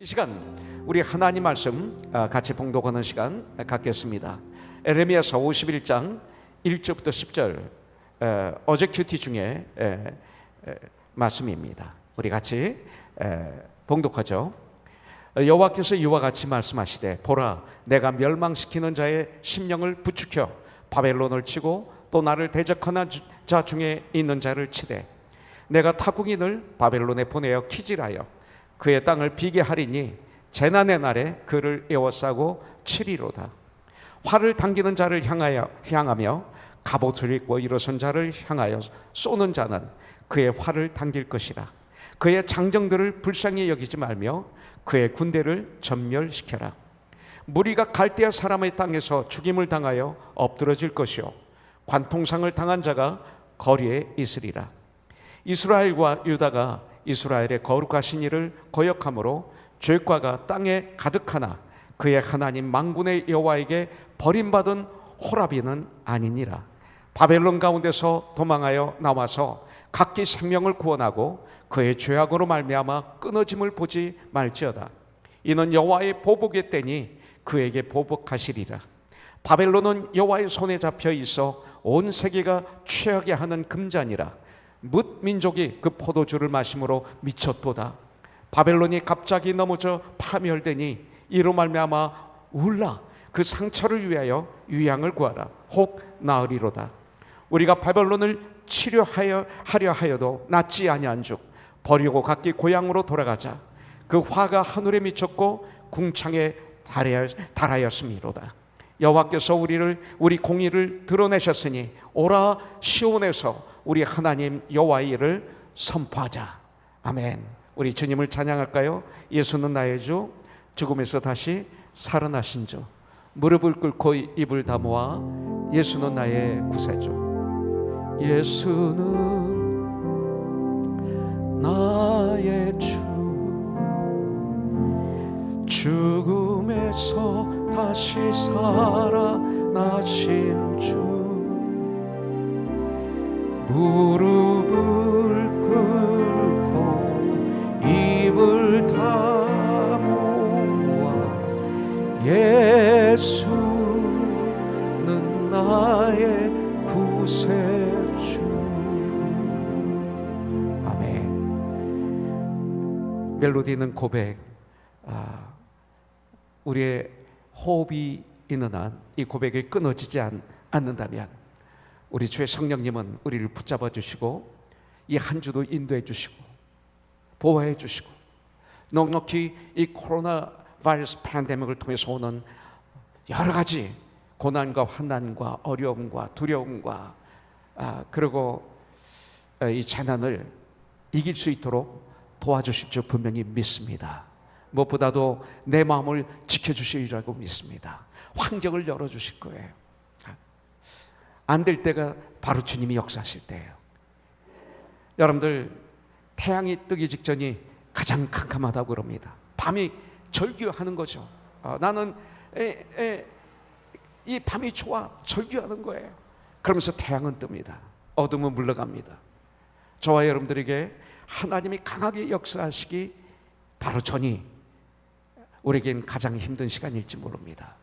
이 시간 우리 하나님 말씀 같이 봉독하는 시간 갖겠습니다. 에레미야서 51장 1절부터 10절 어제 큐티 중에 말씀입니다. 우리 같이 봉독하죠. 여호와께서 이와 같이 말씀하시되 보라, 내가 멸망시키는 자의 심령을 부추겨 바벨론을 치고 또 나를 대적하는 자 중에 있는 자를 치되 내가 타국인을 바벨론에 보내어 키질하여 그의 땅을 비게 하리니 재난의 날에 그를 에워싸고 치리로다. 활을 당기는 자를 향하며 갑옷을 입고 일어선 자를 향하여 쏘는 자는 그의 활을 당길 것이라. 그의 장정들을 불쌍히 여기지 말며 그의 군대를 전멸시켜라. 무리가 갈대아 사람의 땅에서 죽임을 당하여 엎드러질 것이요 관통상을 당한 자가 거리에 있으리라. 이스라엘과 유다가 이스라엘의 거룩하신 이를 거역함으로 죄과가 땅에 가득하나 그의 하나님 만군의 여호와에게 버림받은 호라비는 아니니라. 바벨론 가운데서 도망하여 나와서 각기 생명을 구원하고 그의 죄악으로 말미암아 끊어짐을 보지 말지어다. 이는 여호와의 보복의 때니 그에게 보복하시리라. 바벨론은 여호와의 손에 잡혀 있어 온 세계가 취하게 하는 금잔이라. 뭇 민족이 그 포도주를 마심으로 미쳤도다. 바벨론이 갑자기 넘어져 파멸되니 이로 말미암아 울라. 그 상처를 위하여 유양을 구하라. 혹 나으리로다. 우리가 바벨론을 치료하려 하여도 낫지 아니한즉 버리고 각기 고향으로 돌아가자. 그 화가 하늘에 미쳤고 궁창에 달하였음이로다. 여호와께서 우리 공의를 드러내셨으니 오라 시온에서 우리 하나님 여호와의 일을 선포하자. 아멘. 우리 주님을 찬양할까요? 예수는 나의 주, 죽음에서 다시 살아나신 주. 무릎을 꿇고 입을 다모아 예수는 나의 구세주. 예수는 나의 주, 죽음에서 다시 살아나신 주. 무릎을 꿇고 입을 다 모아 예수는 나의 구세주. 아멘. 멜로디는 고백, 우리의 호흡이 있는 한 이 고백이 끊어지지 않는다면 우리 주의 성령님은 우리를 붙잡아 주시고 이 한 주도 인도해 주시고 보호해 주시고 넉넉히 이 코로나 바이러스 팬데믹을 통해서 오는 여러 가지 고난과 환난과 어려움과 두려움과 그리고 이 재난을 이길 수 있도록 도와주실 줄 분명히 믿습니다. 무엇보다도 내 마음을 지켜주시리라고 믿습니다. 환경을 열어주실 거예요. 안 될 때가 바로 주님이 역사하실 때예요. 여러분들, 태양이 뜨기 직전이 가장 캄캄하다고 그럽니다. 밤이 절규하는 거죠. 나는 이 밤이 좋아, 절규하는 거예요. 그러면서 태양은 뜹니다. 어둠은 물러갑니다. 저와 여러분들에게 하나님이 강하게 역사하시기 바로 전이 우리에겐 가장 힘든 시간일지 모릅니다.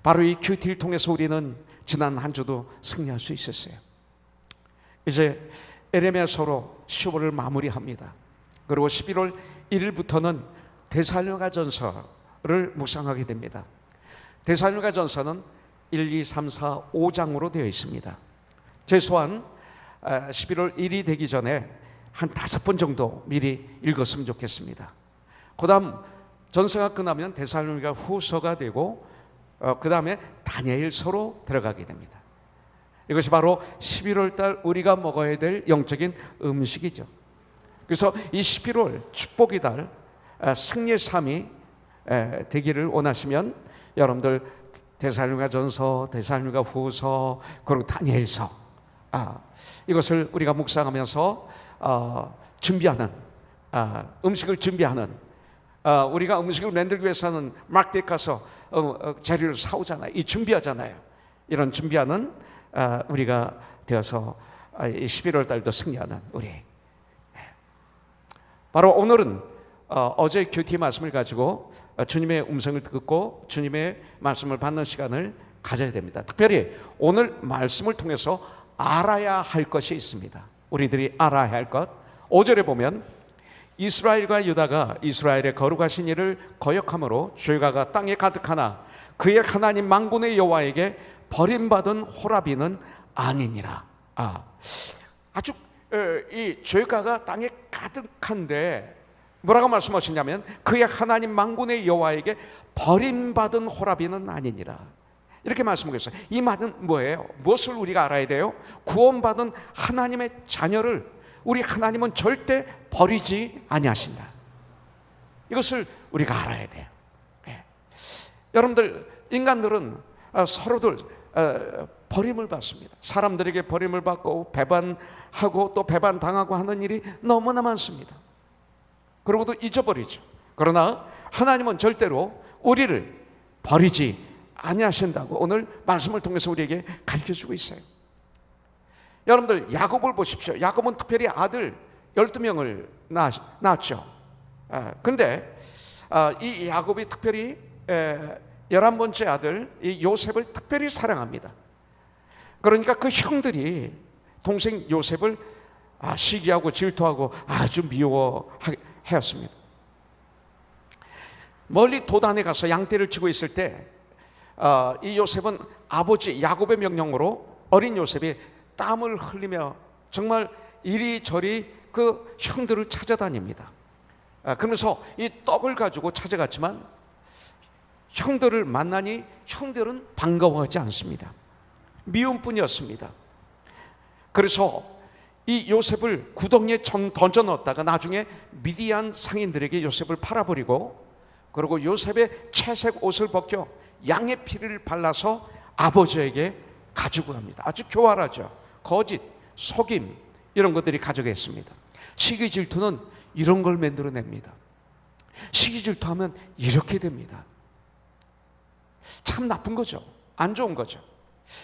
바로 이 큐티를 통해서 우리는 지난 한 주도 승리할 수 있었어요. 이제 에레미야서로 10월을 마무리합니다. 그리고 11월 1일부터는 데살로니가전서를 묵상하게 됩니다. 데살로니가전서는 1, 2, 3, 4, 5장으로 되어 있습니다. 최소한 11월 1일이 되기 전에 한 5번 정도 미리 읽었으면 좋겠습니다. 그 다음 전서가 끝나면 데살로니가 후서가 되고 그 다음에 다니엘서로 들어가게 됩니다. 이것이 바로 11월 달 우리가 먹어야 될 영적인 음식이죠. 그래서 이 11월 축복의 달 승리의 삶이 되기를 원하시면 여러분들 데살로니가전서, 데살로니가 후서, 그리고 다니엘서 이것을 우리가 묵상하면서 준비하는 음식을 준비하는 우리가 음식을 만들기 위해서는 마트에 가서 재료를 사오잖아요. 이 준비하잖아요. 이런 준비하는 우리가 되어서 11월 달도 승리하는 우리. 바로 오늘은 어제 큐티 말씀을 가지고 주님의 음성을 듣고 주님의 말씀을 받는 시간을 가져야 됩니다. 특별히 오늘 말씀을 통해서 알아야 할 것이 있습니다. 우리들이 알아야 할 것. 5절에 보면 이스라엘과 유다가 이스라엘의 거룩하신 이를 거역함으로 죄가 땅에 가득하나 그의 하나님 만군의 여호와에게 버림받은 호라비는 아니니라. 아주 이 죄가가 땅에 가득한데 뭐라고 말씀하시냐면 그의 하나님 만군의 여호와에게 버림받은 호라비는 아니니라. 이렇게 말씀하고 있어요. 이 말은 뭐예요? 무엇을 우리가 알아야 돼요? 구원받은 하나님의 자녀를 우리 하나님은 절대 버리지 아니하신다. 이것을 우리가 알아야 돼요. 여러분들, 인간들은 서로들 버림을 받습니다. 사람들에게 버림을 받고 배반하고 또 배반당하고 하는 일이 너무나 많습니다. 그리고 또 잊어버리죠. 그러나 하나님은 절대로 우리를 버리지 아니하신다고 오늘 말씀을 통해서 우리에게 가르쳐주고 있어요. 여러분들, 야곱을 보십시오. 야곱은 특별히 아들 12명을 낳았죠. 그런데 이 야곱이 특별히 11번째 아들 이 요셉을 특별히 사랑합니다. 그러니까 그 형들이 동생 요셉을 시기하고 질투하고 아주 미워하였습니다. 멀리 도단에 가서 양떼를 치고 있을 때 이 요셉은 아버지 야곱의 명령으로 어린 요셉이 땀을 흘리며 정말 이리저리 그 형들을 찾아다닙니다. 그러면서 이 떡을 가지고 찾아갔지만 형들을 만나니 형들은 반가워하지 않습니다. 미움뿐이었습니다. 그래서 이 요셉을 구덩이에 던져 넣었다가 나중에 미디안 상인들에게 요셉을 팔아버리고, 그리고 요셉의 채색 옷을 벗겨 양의 피를 발라서 아버지에게 가지고 갑니다. 아주 교활하죠. 거짓, 속임, 이런 것들이 가져겠습니다. 시기 질투는 이런 걸 만들어냅니다. 시기 질투하면 이렇게 됩니다. 참 나쁜 거죠. 안 좋은 거죠.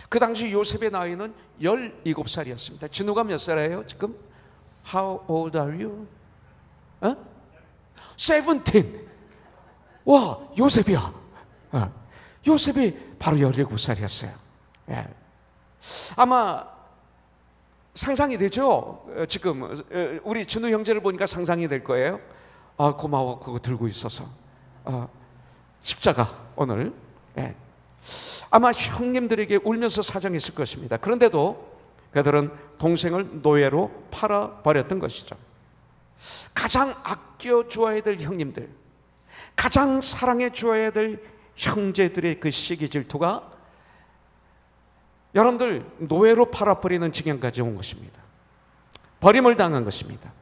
그 당시 요셉의 나이는 17살이었습니다. 진우가 몇 살이에요 지금? How old are you? 17. 와, 요셉이야. 요셉이 바로 17살이었어요. 아마 상상이 되죠? 지금 우리 진우 형제를 보니까 상상이 될 거예요. 고마워, 그거 들고 있어서. 십자가 오늘. 아마 형님들에게 울면서 사정했을 것입니다. 그런데도 그들은 동생을 노예로 팔아버렸던 것이죠. 가장 아껴 주어야 될 형님들, 가장 사랑해 주어야 될 형제들의 그 시기 질투가 여러분들 노예로 팔아버리는 지경까지 온 것입니다. 버림을 당한 것입니다.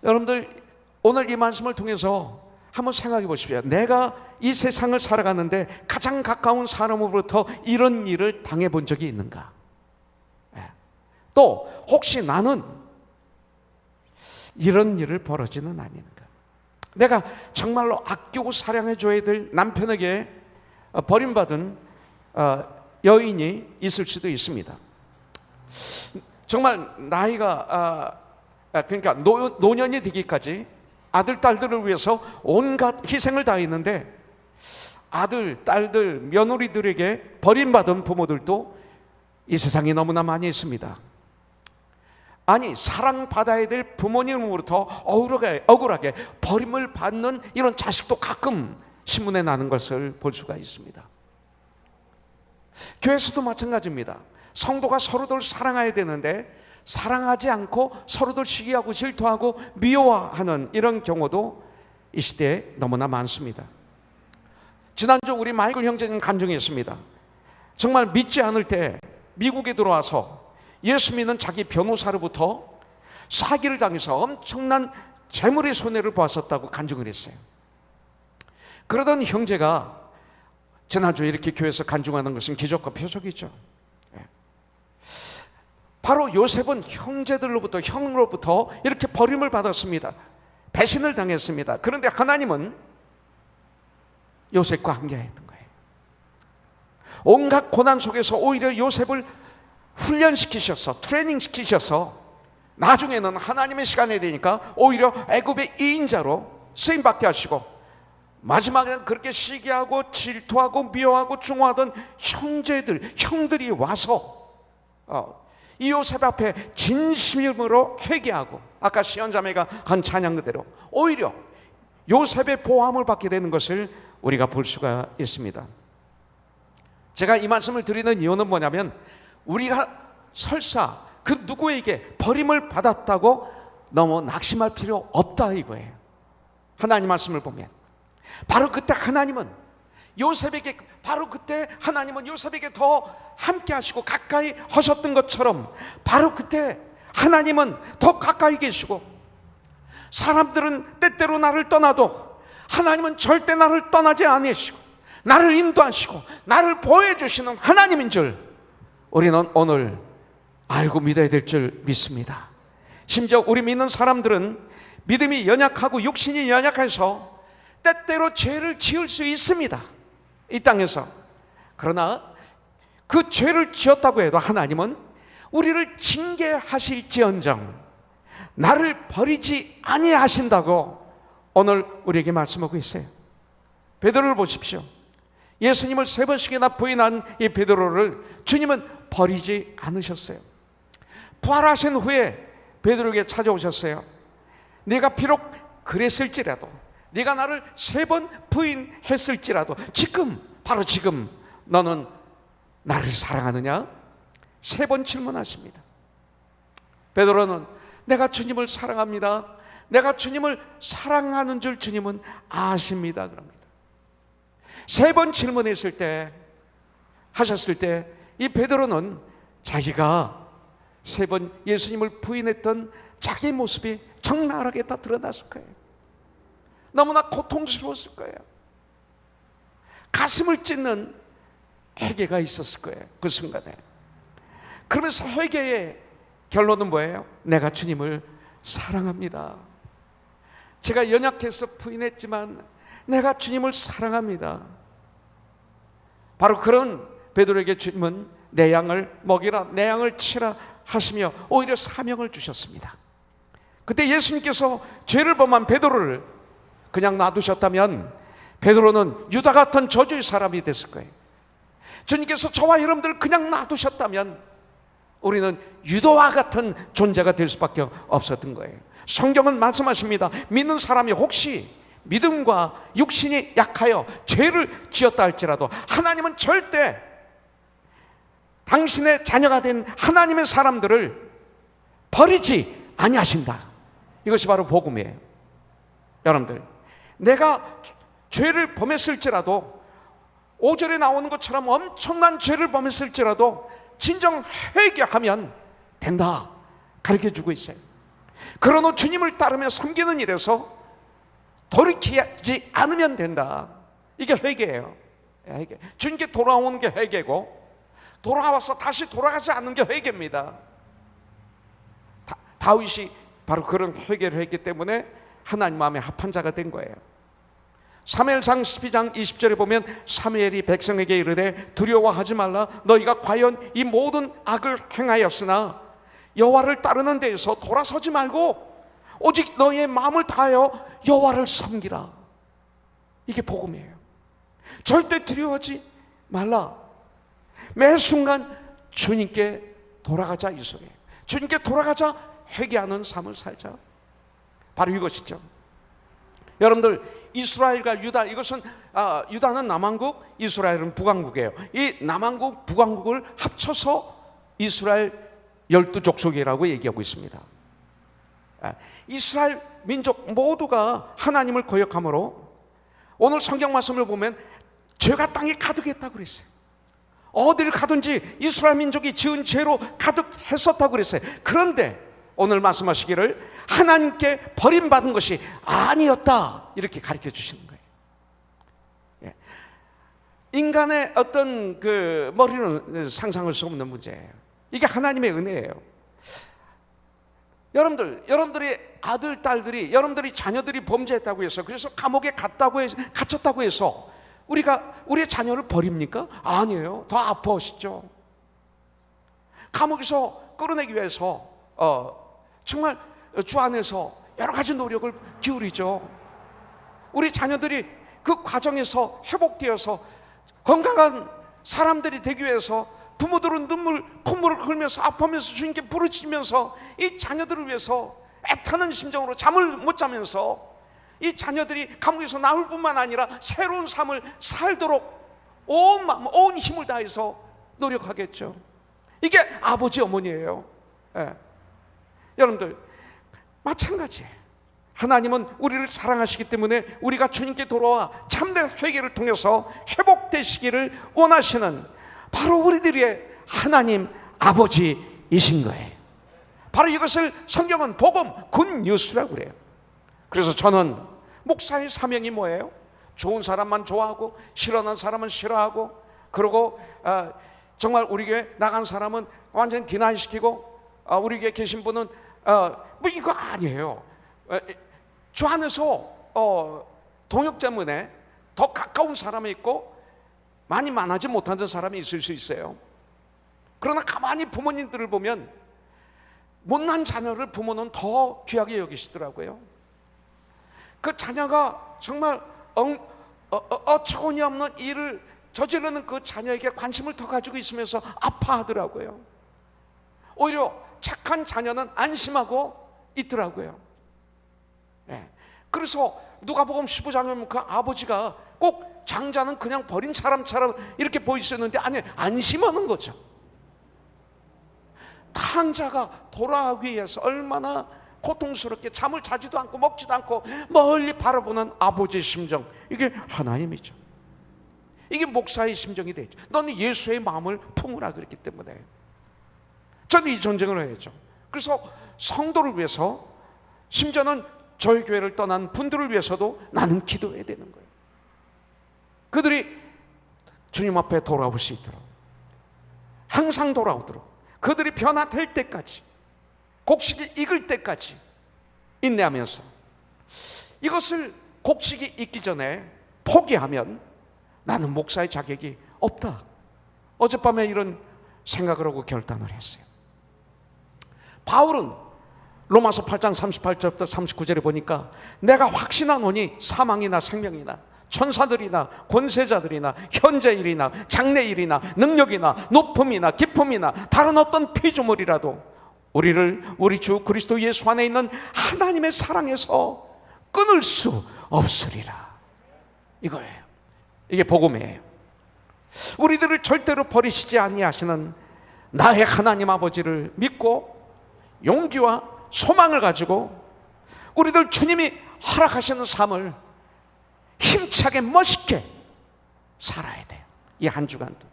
여러분들, 오늘 이 말씀을 통해서 한번 생각해 보십시오. 내가 이 세상을 살아가는데 가장 가까운 사람으로부터 이런 일을 당해본 적이 있는가? 또 혹시 나는 이런 일을 벌어지는 아닌가? 내가 정말로 아끼고 사랑해줘야 될 남편에게 버림받은 여인이 있을 수도 있습니다. 정말 나이가 그러니까 노년이 되기까지 아들, 딸들을 위해서 온갖 희생을 다했는데 아들, 딸들, 며느리들에게 버림받은 부모들도 이 세상에 너무나 많이 있습니다. 아니, 사랑받아야 될 부모님으로부터 억울하게 버림을 받는 이런 자식도 가끔 신문에 나는 것을 볼 수가 있습니다. 교회에서도 마찬가지입니다. 성도가 서로들 사랑해야 되는데 사랑하지 않고 서로들 시기하고 질투하고 미워하는 이런 경우도 이 시대에 너무나 많습니다. 지난주 우리 마이클 형제님 간증했습니다. 정말 믿지 않을 때 미국에 들어와서 예수 믿는 자기 변호사로부터 사기를 당해서 엄청난 재물의 손해를 보았었다고 간증을 했어요. 그러던 형제가 지난주에 이렇게 교회에서 간증하는 것은 기적과 표적이죠. 바로 요셉은 형으로부터 이렇게 버림을 받았습니다. 배신을 당했습니다. 그런데 하나님은 요셉과 함께했던 거예요. 온갖 고난 속에서 오히려 요셉을 훈련시키셔서 트레이닝 시키셔서 나중에는 하나님의 시간이 되니까 오히려 애굽의 이인자로 쓰임받게 하시고, 마지막에는 그렇게 시기하고 질투하고 미워하고 중화하던 형들이 와서 이 요셉 앞에 진심으로 회개하고, 아까 시언자매가 한 찬양 그대로 오히려 요셉의 보함을 받게 되는 것을 우리가 볼 수가 있습니다. 제가 이 말씀을 드리는 이유는 뭐냐면, 우리가 설사 그 누구에게 버림을 받았다고 너무 낙심할 필요 없다 이거예요. 하나님 말씀을 보면 바로 그때 하나님은 요셉에게 더 함께 하시고 가까이 하셨던 것처럼, 바로 그때 하나님은 더 가까이 계시고, 사람들은 때때로 나를 떠나도 하나님은 절대 나를 떠나지 않으시고 나를 인도하시고 나를 보호해 주시는 하나님인 줄 우리는 오늘 알고 믿어야 될 줄 믿습니다. 심지어 우리 믿는 사람들은 믿음이 연약하고 육신이 연약해서 때때로 죄를 지을 수 있습니다, 이 땅에서. 그러나 그 죄를 지었다고 해도 하나님은 우리를 징계하실지언정 나를 버리지 아니하신다고 오늘 우리에게 말씀하고 있어요. 베드로를 보십시오. 예수님을 3번씩이나 부인한 이 베드로를 주님은 버리지 않으셨어요. 부활하신 후에 베드로에게 찾아오셨어요. 네가 비록 그랬을지라도, 네가 나를 3번 부인했을지라도 바로 지금 너는 나를 사랑하느냐? 3번 질문하십니다. 베드로는 내가 주님을 사랑합니다, 내가 주님을 사랑하는 줄 주님은 아십니다 그럽니다. 3번 질문했을 때, 하셨을 때 이 베드로는 자기가 3번 예수님을 부인했던 자기 모습이 적나라하게 다 드러났을 거예요. 너무나 고통스러웠을 거예요. 가슴을 찢는 회개가 있었을 거예요, 그 순간에. 그러면서 회개의 결론은 뭐예요? 내가 주님을 사랑합니다. 제가 연약해서 부인했지만 내가 주님을 사랑합니다. 바로 그런 베드로에게 주님은 내 양을 먹이라, 내 양을 치라 하시며 오히려 사명을 주셨습니다. 그때 예수님께서 죄를 범한 베드로를 그냥 놔두셨다면 베드로는 유다 같은 저주의 사람이 됐을 거예요. 주님께서 저와 여러분들을 그냥 놔두셨다면 우리는 유다와 같은 존재가 될 수밖에 없었던 거예요. 성경은 말씀하십니다. 믿는 사람이 혹시 믿음과 육신이 약하여 죄를 지었다 할지라도 하나님은 절대 당신의 자녀가 된 하나님의 사람들을 버리지 아니하신다. 이것이 바로 복음이에요. 여러분들, 내가 죄를 범했을지라도 5절에 나오는 것처럼 엄청난 죄를 범했을지라도 진정 회개하면 된다 가르쳐주고 있어요. 그러나 주님을 따르며 섬기는 일에서 돌이키지 않으면 된다. 이게 회개예요. 회개. 주님께 돌아오는 게 회개고, 돌아와서 다시 돌아가지 않는 게 회개입니다. 다윗이 바로 그런 회개를 했기 때문에 하나님 마음에 합한 자가 된 거예요. 사무엘상 12장 20절에 보면 사무엘이 백성에게 이르되 두려워하지 말라. 너희가 과연 이 모든 악을 행하였으나 여호와를 따르는 데에서 돌아서지 말고 오직 너희의 마음을 다하여 여호와를 섬기라. 이게 복음이에요. 절대 두려워하지 말라. 매 순간 주님께 돌아가자, 이 소리예요. 주님께 돌아가자, 회개하는 삶을 살자. 바로 이것이죠. 여러분들, 이스라엘과 유다, 이것은 유다는 남왕국, 이스라엘은 북왕국이에요. 이 남왕국, 북왕국을 합쳐서 이스라엘 12족속이라고 얘기하고 있습니다. 이스라엘 민족 모두가 하나님을 거역함으로 오늘 성경 말씀을 보면 죄가 땅에 가득했다고 그랬어요. 어디를 가든지 이스라엘 민족이 지은 죄로 가득했었다고 그랬어요. 그런데 오늘 말씀하시기를 하나님께 버림받은 것이 아니었다, 이렇게 가르쳐 주시는 거예요. 인간의 어떤 그 머리는 상상할 수 없는 문제예요. 이게 하나님의 은혜예요. 여러분들의 아들, 딸들이, 여러분들이 자녀들이 범죄했다고 해서, 그래서 감옥에 갇혔다고 해서 우리의 자녀를 버립니까? 아니에요. 더 아파하시죠. 감옥에서 끌어내기 위해서 정말 주 안에서 여러 가지 노력을 기울이죠. 우리 자녀들이 그 과정에서 회복되어서 건강한 사람들이 되기 위해서 부모들은 콧물을 흘리면서 아파하면서 주님께 부르짖으면서 이 자녀들을 위해서 애타는 심정으로 잠을 못 자면서 이 자녀들이 감옥에서 나올 뿐만 아니라 새로운 삶을 살도록 온 마음, 온 힘을 다해서 노력하겠죠. 이게 아버지 어머니예요. 예. 여러분들 마찬가지예요. 하나님은 우리를 사랑하시기 때문에 우리가 주님께 돌아와 참된 회개를 통해서 회복되시기를 원하시는 바로 우리들의 하나님 아버지이신 거예요. 바로 이것을 성경은 복음 굿뉴스라고 그래요. 그래서 저는 목사의 사명이 뭐예요? 좋은 사람만 좋아하고 싫어하는 사람은 싫어하고, 그리고 정말 우리 교회 나간 사람은 완전히 디나이 시키고, 우리 교회 계신 분은 뭐 이거 아니에요. 주 안에서 동역 때문에 더 가까운 사람이 있고 많이 만나지 못하는 사람이 있을 수 있어요. 그러나 가만히 부모님들을 보면 못난 자녀를 부모는 더 귀하게 여기시더라고요. 그 자녀가 정말 어처구니없는 일을 저지르는 그 자녀에게 관심을 더 가지고 있으면서 아파하더라고요. 오히려 착한 자녀는 안심하고 있더라고요. 네. 그래서 누가복음 15장에 보면 그 아버지가 꼭 장자는 그냥 버린 사람처럼 이렇게 보이셨는데 아니, 안심하는 거죠. 탕자가 돌아가기 위해서 얼마나 고통스럽게 잠을 자지도 않고 먹지도 않고 멀리 바라보는 아버지의 심정, 이게 하나님이죠. 이게 목사의 심정이 되죠. 너는 예수의 마음을 품으라 그랬기 때문에 저는 이 전쟁을 해야죠. 그래서 성도를 위해서, 심지어는 저희 교회를 떠난 분들을 위해서도 나는 기도해야 되는 거예요. 그들이 주님 앞에 돌아올 수 있도록, 항상 돌아오도록, 그들이 변화될 때까지, 곡식이 익을 때까지 인내하면서, 이것을 곡식이 익기 전에 포기하면 나는 목사의 자격이 없다. 어젯밤에 이런 생각을 하고 결단을 했어요. 바울은 로마서 8장 38절부터 39절에 보니까 내가 확신하노니 사망이나 생명이나 천사들이나 권세자들이나 현재일이나 장래일이나 능력이나 높음이나 깊음이나 다른 어떤 피조물이라도 우리를 우리 주 그리스도 예수 안에 있는 하나님의 사랑에서 끊을 수 없으리라. 이거예요. 이게 복음이에요. 우리들을 절대로 버리시지 아니하시는 나의 하나님 아버지를 믿고 용기와 소망을 가지고 우리들 주님이 허락하시는 삶을 힘차게 멋있게 살아야 돼요. 이 한 주간도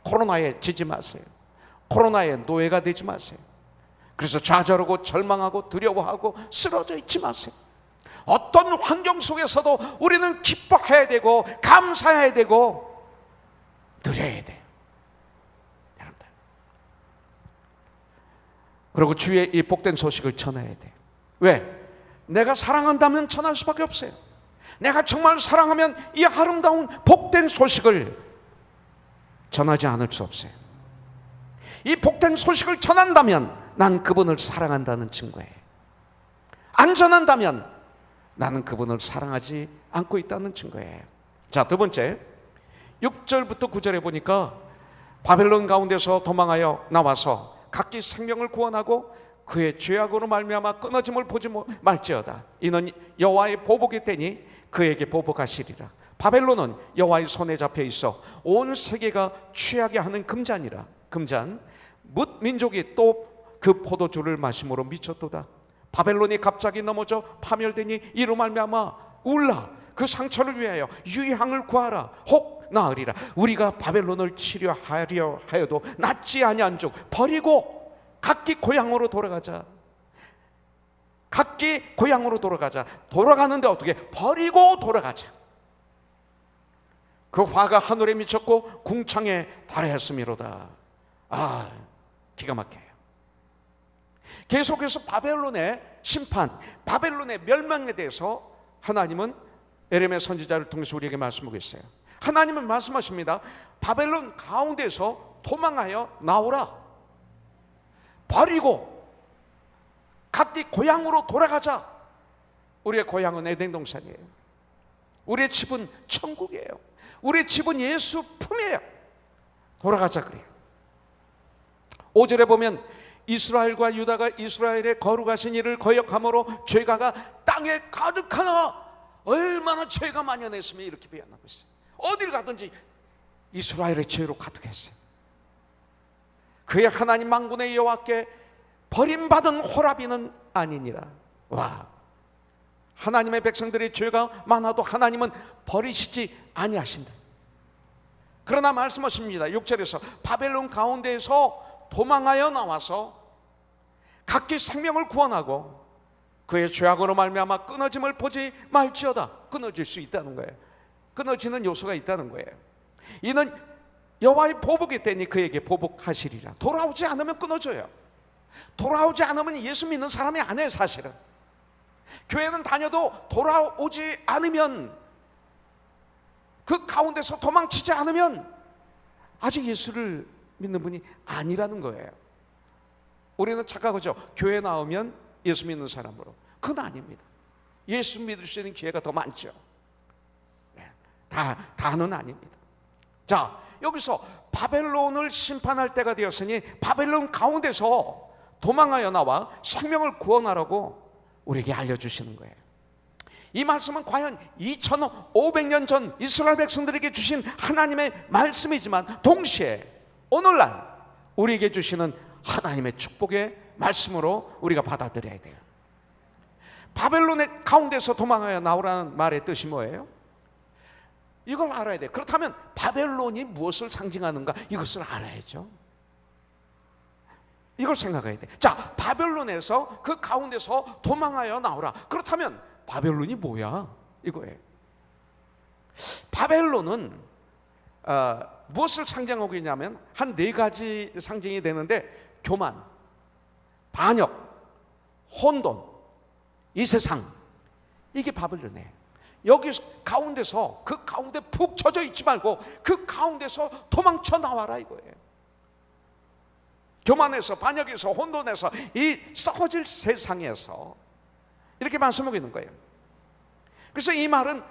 코로나에 지지 마세요. 코로나의 노예가 되지 마세요. 그래서 좌절하고 절망하고 두려워하고 쓰러져 있지 마세요. 어떤 환경 속에서도 우리는 기뻐해야 되고 감사해야 되고 누려야 돼요. 여러분들, 그리고 주의 이 복된 소식을 전해야 돼요. 왜? 내가 사랑한다면 전할 수밖에 없어요. 내가 정말 사랑하면 이 아름다운 복된 소식을 전하지 않을 수 없어요. 이 복된 소식을 전한다면 난 그분을 사랑한다는 증거예요. 안 전한다면 나는 그분을 사랑하지 않고 있다는 증거예요. 자, 두 번째, 6절부터 9절에 보니까 바벨론 가운데서 도망하여 나와서 각기 생명을 구원하고 그의 죄악으로 말미암아 끊어짐을 보지 말지어다. 이는 여호와의 보복이 되니 그에게 보복하시리라. 바벨론은 여호와의 손에 잡혀 있어 온 세계가 취하게 하는 금잔이라. 금잔, 뭇 민족이 또 그 포도주를 마심으로 미쳤도다. 바벨론이 갑자기 넘어져 파멸되니 이로 말미암아 울라. 그 상처를 위하여 유향을 구하라. 혹 나으리라. 우리가 바벨론을 치료하려 하여도 낫지 아니한즉 버리고 각기 고향으로 돌아가자. 각기 고향으로 돌아가자. 돌아가는데 어떻게? 버리고 돌아가자. 그 화가 하늘에 미쳤고 궁창에 달하였음이로다. 아, 기가 막혀요. 계속해서 바벨론의 심판, 바벨론의 멸망에 대해서 하나님은 에레미야 선지자를 통해서 우리에게 말씀하고 있어요. 하나님은 말씀하십니다. 바벨론 가운데서 도망하여 나오라. 버리고 각기 고향으로 돌아가자. 우리의 고향은 에덴 동산이에요. 우리의 집은 천국이에요. 우리의 집은 예수 품이에요. 돌아가자 그래요. 5절에 보면 이스라엘과 유다가 이스라엘의 거룩하신 이를 거역함으로 죄가가 땅에 가득하나 얼마나 죄가 만연했으면 이렇게 표현하고 있어요. 어딜 가든지 이스라엘의 죄로 가득했어요. 그의 하나님 만군의 여호와께 버림받은 호라비는 아니니라. 와, 하나님의 백성들의 죄가 많아도 하나님은 버리시지 아니하신다. 그러나 말씀하십니다. 6절에서 바벨론 가운데에서 도망하여 나와서 각기 생명을 구원하고 그의 죄악으로 말미암아 끊어짐을 보지 말지어다. 끊어질 수 있다는 거예요. 끊어지는 요소가 있다는 거예요. 이는 여호와의 보복이 되니 그에게 보복하시리라. 돌아오지 않으면 끊어져요. 돌아오지 않으면 예수 믿는 사람이 아니에요. 사실은 교회는 다녀도 돌아오지 않으면, 그 가운데서 도망치지 않으면 아직 예수를 믿는 분이 아니라는 거예요. 우리는 착각하죠. 교회 나오면 예수 믿는 사람으로. 그건 아닙니다. 예수 믿을 수 있는 기회가 더 많죠. 다는 아닙니다. 자, 여기서 바벨론을 심판할 때가 되었으니 바벨론 가운데서 도망하여 나와 생명을 구원하라고 우리에게 알려주시는 거예요. 이 말씀은 과연 2500년 전 이스라엘 백성들에게 주신 하나님의 말씀이지만 동시에 오늘날 우리에게 주시는 하나님의 축복의 말씀으로 우리가 받아들여야 돼요. 바벨론의 가운데서 도망하여 나오라는 말의 뜻이 뭐예요? 이걸 알아야 돼요. 그렇다면 바벨론이 무엇을 상징하는가, 이것을 알아야죠. 이걸 생각해야 돼. 자, 바벨론에서 그 가운데서 도망하여 나오라. 그렇다면 바벨론이 뭐야? 이거예요. 바벨론은 무엇을 상징하고 있냐면 한 4가지 상징이 되는데, 교만, 반역, 혼돈, 이 세상, 이게 바벨론이에요. 여기 가운데서, 그 가운데 푹 젖어 있지 말고 그 가운데서 도망쳐 나와라 이거예요. 교만에서, 반역에서, 혼돈에서, 이 썩어질 세상에서 이렇게 말씀하고 있는 거예요. 그래서 이 말은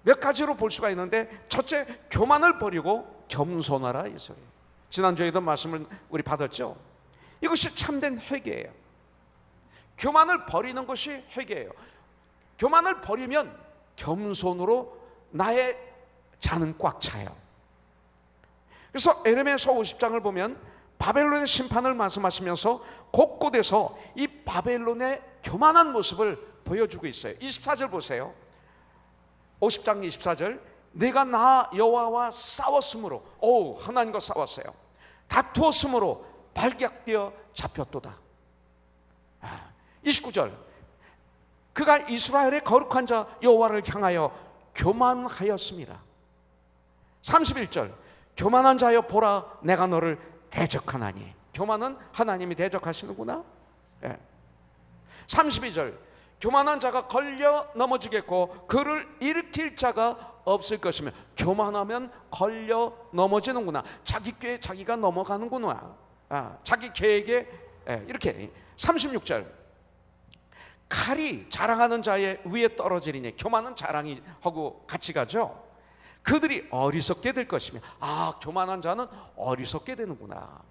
몇 가지로 볼 수가 있는데, 첫째, 교만을 버리고 겸손하라 이 소리예요. 지난주에도 말씀을 우리 받았죠. 이것이 참된 회개예요. 교만을 버리는 것이 회개예요. 교만을 버리면 겸손으로 나의 잔은 꽉 차요. 그래서 에레미야서 50장을 보면 바벨론의 심판을 말씀하시면서 곳곳에서 이 바벨론의 교만한 모습을 보여주고 있어요. 24절 보세요. 50장 24절. 내가 나 여호와와 싸웠으므로, 하나님과 싸웠어요. 다투었으므로 발각되어 잡혔도다. 29절. 그가 이스라엘의 거룩한 자 여호와를 향하여 교만하였습니다. 31절. 교만한 자여 보라, 내가 너를 대적하나니. 교만은 하나님이 대적하시는구나. 32절. 교만한 자가 걸려 넘어지겠고 그를 일으킬 자가 없을 것이며. 교만하면 걸려 넘어지는구나. 자기 꾀에 자기가 넘어가는구나. 자기 계획에 이렇게. 36절. 칼이 자랑하는 자의 위에 떨어지리니. 교만은 자랑이 하고 같이 가죠. 그들이 어리석게 될 것이며. 교만한 자는 어리석게 되는구나.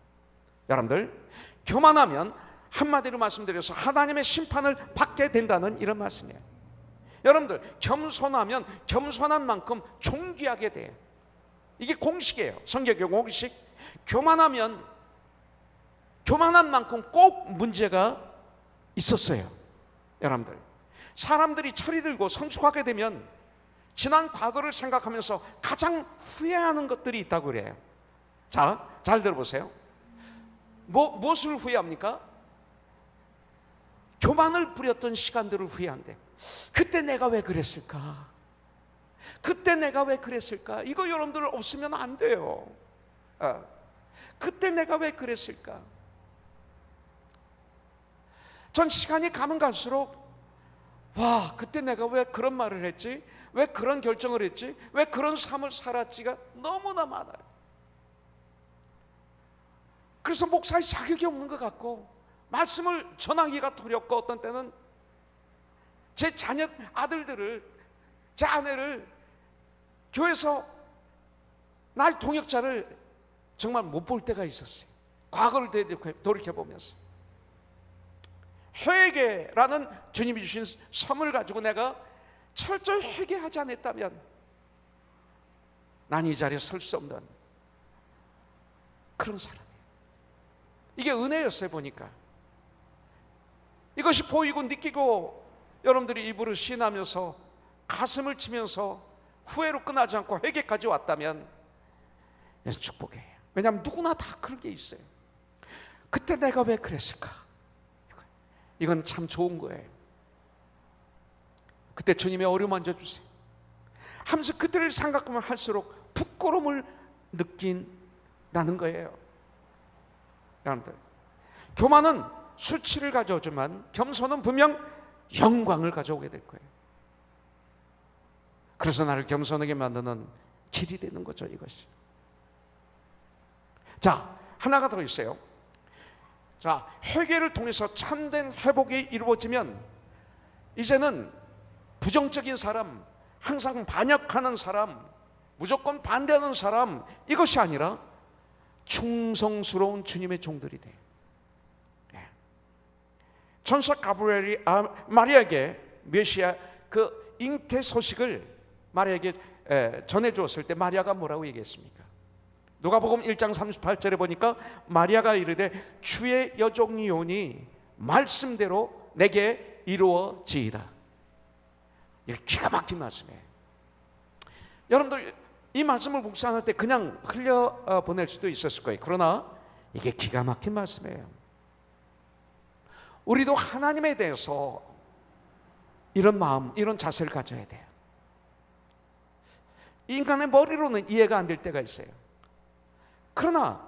여러분들, 교만하면 한마디로 말씀드려서 하나님의 심판을 받게 된다는 이런 말씀이에요. 여러분들, 겸손하면 겸손한 만큼 존귀하게 돼요. 이게 공식이에요. 성경의 공식. 교만하면 교만한 만큼 꼭 문제가 있었어요. 여러분들, 사람들이 철이 들고 성숙하게 되면 지난 과거를 생각하면서 가장 후회하는 것들이 있다고 그래요. 자, 잘 들어보세요. 무엇을 후회합니까? 교만을 부렸던 시간들을 후회한대. 그때 내가 왜 그랬을까? 그때 내가 왜 그랬을까? 이거 여러분들 없으면 안 돼요. 그때 내가 왜 그랬을까? 전 시간이 가면 갈수록 그때 내가 왜 그런 말을 했지? 왜 그런 결정을 했지? 왜 그런 삶을 살았지가 너무나 많아요. 그래서 목사의 자격이 없는 것 같고, 말씀을 전하기가 두렵고 어떤 때는 제 자녀 아들들을, 제 아내를 교회에서 나의 동역자를 정말 못 볼 때가 있었어요. 과거를 돌이켜보면서 회개라는 주님이 주신 선물을 가지고 내가 철저히 회개하지 않았다면 난 이 자리에 설 수 없는 그런 사람이에요. 이게 은혜였어요. 보니까 이것이 보이고 느끼고 여러분들이 입으로 시인하면서 가슴을 치면서 후회로 끝나지 않고 회개까지 왔다면 축복이에요. 왜냐하면 누구나 다 그런 게 있어요. 그때 내가 왜 그랬을까? 이건 참 좋은 거예요. 그때 주님의 어루만져 주세요 하면서 그때를 생각하면 할수록 부끄러움을 느낀다는 거예요. 여러분들, 교만은 수치를 가져오지만 겸손은 분명 영광을 가져오게 될 거예요. 그래서 나를 겸손하게 만드는 길이 되는 거죠, 이것이. 자, 하나가 더 있어요. 자, 회개를 통해서 참된 회복이 이루어지면 이제는 부정적인 사람, 항상 반역하는 사람, 무조건 반대하는 사람, 이것이 아니라 충성스러운 주님의 종들이 돼요. 천사 가브리엘이 마리아에게 메시아 그 잉태 소식을 마리아에게 전해주었을 때 마리아가 뭐라고 얘기했습니까? 누가복음 1장 38절에 보니까 마리아가 이르되 주의 여종이오니 말씀대로 내게 이루어지이다. 이게 기가 막힌 말씀이에요. 여러분들 이 말씀을 묵상할 때 그냥 흘려보낼 수도 있었을 거예요. 그러나 이게 기가 막힌 말씀이에요. 우리도 하나님에 대해서 이런 마음, 이런 자세를 가져야 돼요. 인간의 머리로는 이해가 안 될 때가 있어요. 그러나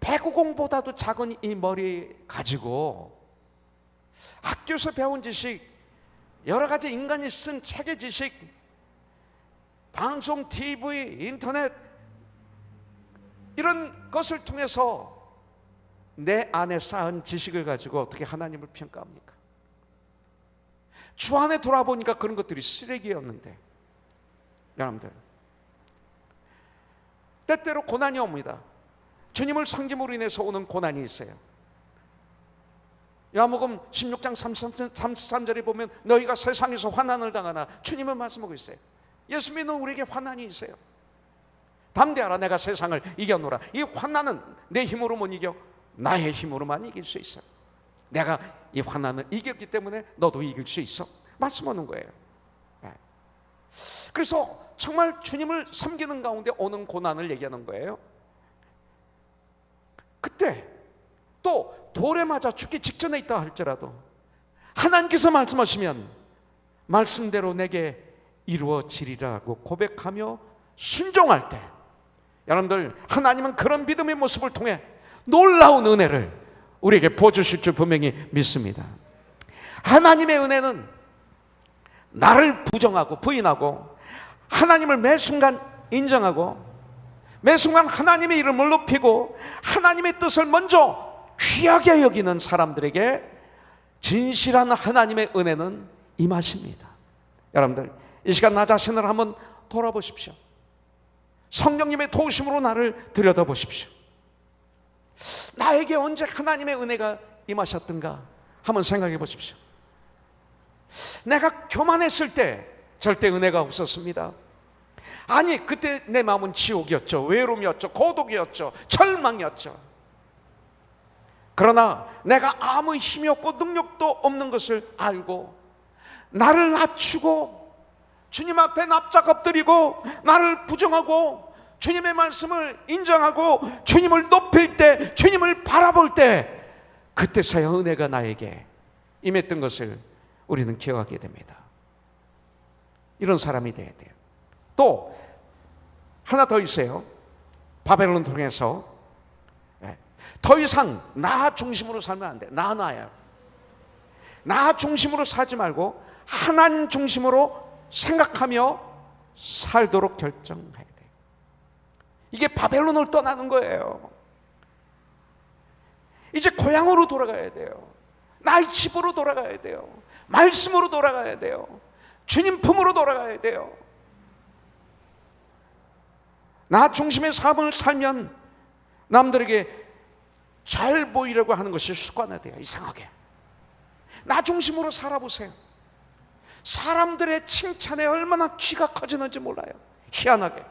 배구공보다도 작은 이 머리 가지고 학교에서 배운 지식, 여러 가지 인간이 쓴 책의 지식, 방송, TV, 인터넷 이런 것을 통해서 내 안에 쌓은 지식을 가지고 어떻게 하나님을 평가합니까? 주 안에 돌아보니까 그런 것들이 쓰레기였는데, 여러분들 때때로 고난이 옵니다. 주님을 섬김으로 인해서 오는 고난이 있어요. 요한복음 16장 33절에 보면 너희가 세상에서 환난을 당하나 주님은 말씀하고 있어요. 예수 믿는 우리에게 환난이 있어요. 담대하라, 내가 세상을 이겨노라. 이 환난은 내 힘으로 못 이겨, 나의 힘으로만 이길 수 있어. 내가 이 환난을 이겼기 때문에 너도 이길 수 있어. 말씀하는 거예요. 그래서 정말 주님을 섬기는 가운데 오는 고난을 얘기하는 거예요. 그때 또 돌에 맞아 죽기 직전에 있다 할지라도 하나님께서 말씀하시면 말씀대로 내게 이루어지리라고 고백하며 순종할 때, 여러분들 하나님은 그런 믿음의 모습을 통해 놀라운 은혜를 우리에게 부어주실 줄 분명히 믿습니다. 하나님의 은혜는 나를 부정하고 부인하고 하나님을 매 순간 인정하고 매 순간 하나님의 이름을 높이고 하나님의 뜻을 먼저 귀하게 여기는 사람들에게 진실한 하나님의 은혜는 임하십니다. 여러분들 이 시간 나 자신을 한번 돌아보십시오. 성령님의 도우심으로 나를 들여다보십시오. 나에게 언제 하나님의 은혜가 임하셨던가 한번 생각해 보십시오. 내가 교만했을 때 절대 은혜가 없었습니다. 아니, 그때 내 마음은 지옥이었죠. 외로움이었죠. 고독이었죠. 절망이었죠. 그러나 내가 아무 힘이 없고 능력도 없는 것을 알고 나를 낮추고 주님 앞에 납작 엎드리고 나를 부정하고 주님의 말씀을 인정하고 주님을 높일 때, 주님을 바라볼 때, 그때서야 은혜가 나에게 임했던 것을 우리는 기억하게 됩니다. 이런 사람이 돼야 돼요. 또 하나 더 있어요. 바벨론 통해서 더 이상 나 중심으로 살면 안 돼. 나야. 나 중심으로 살지 말고 하나님 중심으로 생각하며 살도록 결정해야 돼. 이게 바벨론을 떠나는 거예요. 이제 고향으로 돌아가야 돼요. 나의 집으로 돌아가야 돼요. 말씀으로 돌아가야 돼요. 주님 품으로 돌아가야 돼요. 나 중심의 삶을 살면 남들에게 잘 보이려고 하는 것이 습관화돼요. 이상하게 나 중심으로 살아보세요. 사람들의 칭찬에 얼마나 귀가 커지는지 몰라요. 희한하게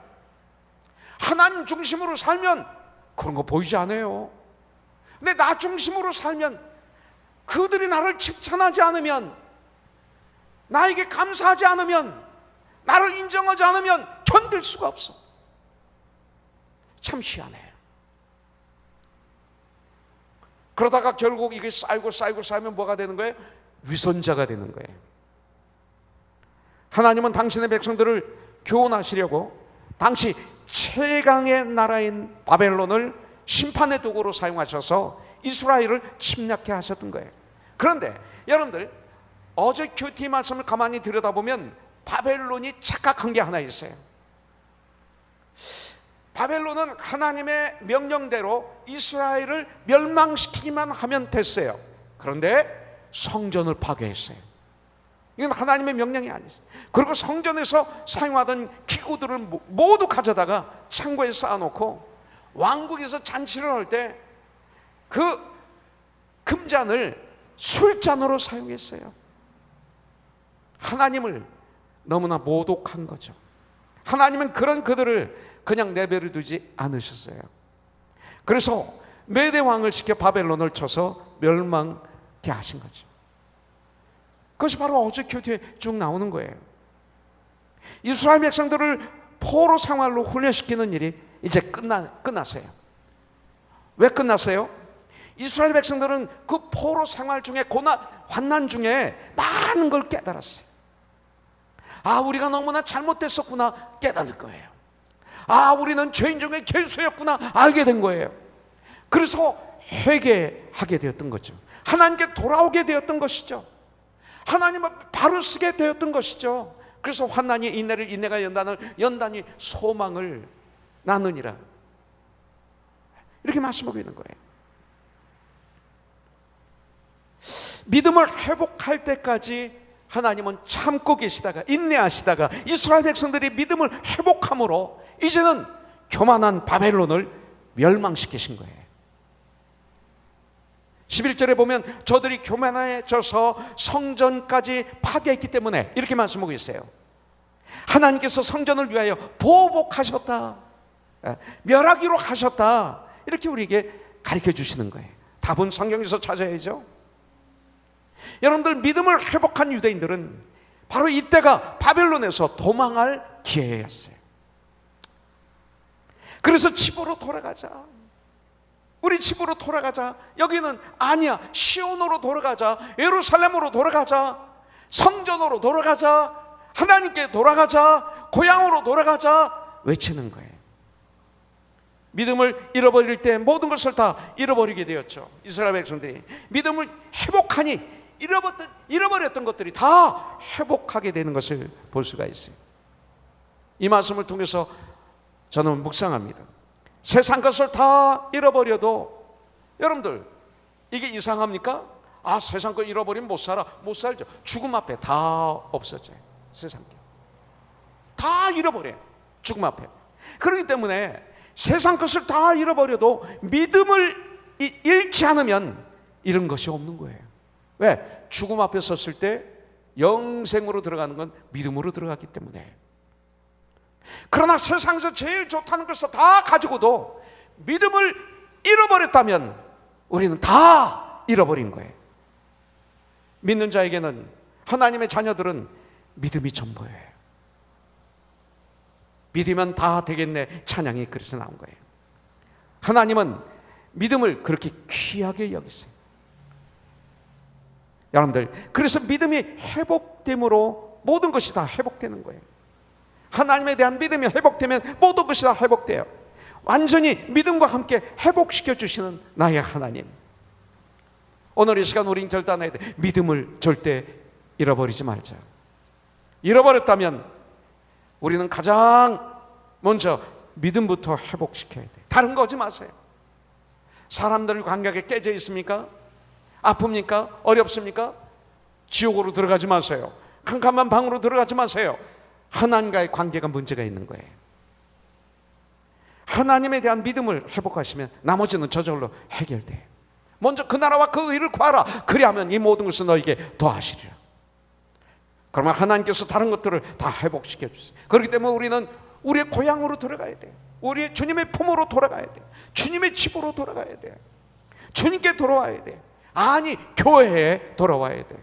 하나님 중심으로 살면 그런 거 보이지 않아요. 근데 나 중심으로 살면 그들이 나를 칭찬하지 않으면, 나에게 감사하지 않으면, 나를 인정하지 않으면 견딜 수가 없어. 참 희한해요. 그러다가 결국 이게 쌓이고 쌓이면 뭐가 되는 거예요? 위선자가 되는 거예요. 하나님은 당신의 백성들을 교훈하시려고 당시 최강의 나라인 바벨론을 심판의 도구로 사용하셔서 이스라엘을 침략해 하셨던 거예요. 그런데 여러분들, 어제 큐티 말씀을 가만히 들여다보면 바벨론이 착각한 게 하나 있어요. 바벨론은 하나님의 명령대로 이스라엘을 멸망시키기만 하면 됐어요. 그런데 성전을 파괴했어요. 이건 하나님의 명령이 아니었어요. 그리고 성전에서 사용하던 기구들을 모두 가져다가 창고에 쌓아놓고 왕국에서 잔치를 할 때 그 금잔을 술잔으로 사용했어요. 하나님을 너무나 모독한 거죠. 하나님은 그런 그들을 그냥 내버려 두지 않으셨어요. 그래서 메대 왕을 시켜 바벨론을 쳐서 멸망케 하신 거죠. 그것이 바로 어제 큐티에 쭉 나오는 거예요. 이스라엘 백성들을 포로 생활로 훈련시키는 일이 이제 끝났어요. 왜 끝났어요? 이스라엘 백성들은 그 포로 생활 중에 고난, 환난 중에 많은 걸 깨달았어요. 아, 우리가 너무나 잘못됐었구나 깨닫는 거예요. 아, 우리는 죄인 중에 괴수였구나 알게 된 거예요. 그래서 회개하게 되었던 거죠. 하나님께 돌아오게 되었던 것이죠. 하나님을 바로 쓰게 되었던 것이죠. 그래서 환난이 인내를, 인내가 연단이 소망을 낳느니라, 이렇게 말씀하고 있는 거예요. 믿음을 회복할 때까지 하나님은 참고 계시다가 인내하시다가 이스라엘 백성들이 믿음을 회복함으로 이제는 교만한 바벨론을 멸망시키신 거예요. 11절에 보면 저들이 교만해져서 성전까지 파괴했기 때문에 이렇게 말씀하고 있어요. 하나님께서 성전을 위하여 보복하셨다, 멸하기로 하셨다, 이렇게 우리에게 가르쳐 주시는 거예요. 답은 성경에서 찾아야죠. 여러분들, 믿음을 회복한 유대인들은 바로 이때가 바벨론에서 도망할 기회였어요. 그래서 집으로 돌아가자, 우리 집으로 돌아가자. 여기는 아니야, 시온으로 돌아가자, 예루살렘으로 돌아가자, 성전으로 돌아가자, 하나님께 돌아가자, 고향으로 돌아가자 외치는 거예요. 믿음을 잃어버릴 때 모든 것을 다 잃어버리게 되었죠. 이스라엘 백성들이 믿음을 회복하니 잃어버렸던 것들이 다 회복하게 되는 것을 볼 수가 있어요. 이 말씀을 통해서 저는 묵상합니다. 세상 것을 다 잃어버려도, 여러분들 이게 이상합니까? 아, 세상 거 잃어버리면 못 살죠. 죽음 앞에 다 없어져요. 세상 게 다 잃어버려요, 죽음 앞에. 그렇기 때문에 세상 것을 다 잃어버려도 믿음을 잃지 않으면 이런 것이 없는 거예요. 왜? 죽음 앞에 섰을 때 영생으로 들어가는 건 믿음으로 들어갔기 때문에. 그러나 세상에서 제일 좋다는 것을 다 가지고도 믿음을 잃어버렸다면 우리는 다 잃어버린 거예요. 믿는 자에게는, 하나님의 자녀들은 믿음이 전부예요. 믿으면 다 되겠네 찬양이 그래서 나온 거예요. 하나님은 믿음을 그렇게 귀하게 여기세요. 여러분들, 그래서 믿음이 회복됨으로 모든 것이 다 회복되는 거예요. 하나님에 대한 믿음이 회복되면 모든 것이 다 회복돼요. 완전히 믿음과 함께 회복시켜 주시는 나의 하나님. 오늘 이 시간 우리는 결단해야 돼. 믿음을 절대 잃어버리지 말자. 잃어버렸다면 우리는 가장 먼저 믿음부터 회복시켜야 돼. 다른 거 하지 마세요. 사람들 관계가 깨져 있습니까? 아픕니까? 어렵습니까? 지옥으로 들어가지 마세요. 캄캄한 방으로 들어가지 마세요. 하나님과의 관계가 문제가 있는 거예요. 하나님에 대한 믿음을 회복하시면 나머지는 저절로 해결돼요. 먼저 그 나라와 그 의를 구하라. 그리하면 이 모든 것을 너에게 더하시리라. 그러면 하나님께서 다른 것들을 다 회복시켜 주세요. 그렇기 때문에 우리는 우리의 고향으로 들어가야 돼요. 우리의 주님의 품으로 돌아가야 돼요. 주님의 집으로 돌아가야 돼요. 주님께 돌아와야 돼요. 아니, 교회에 돌아와야 돼요.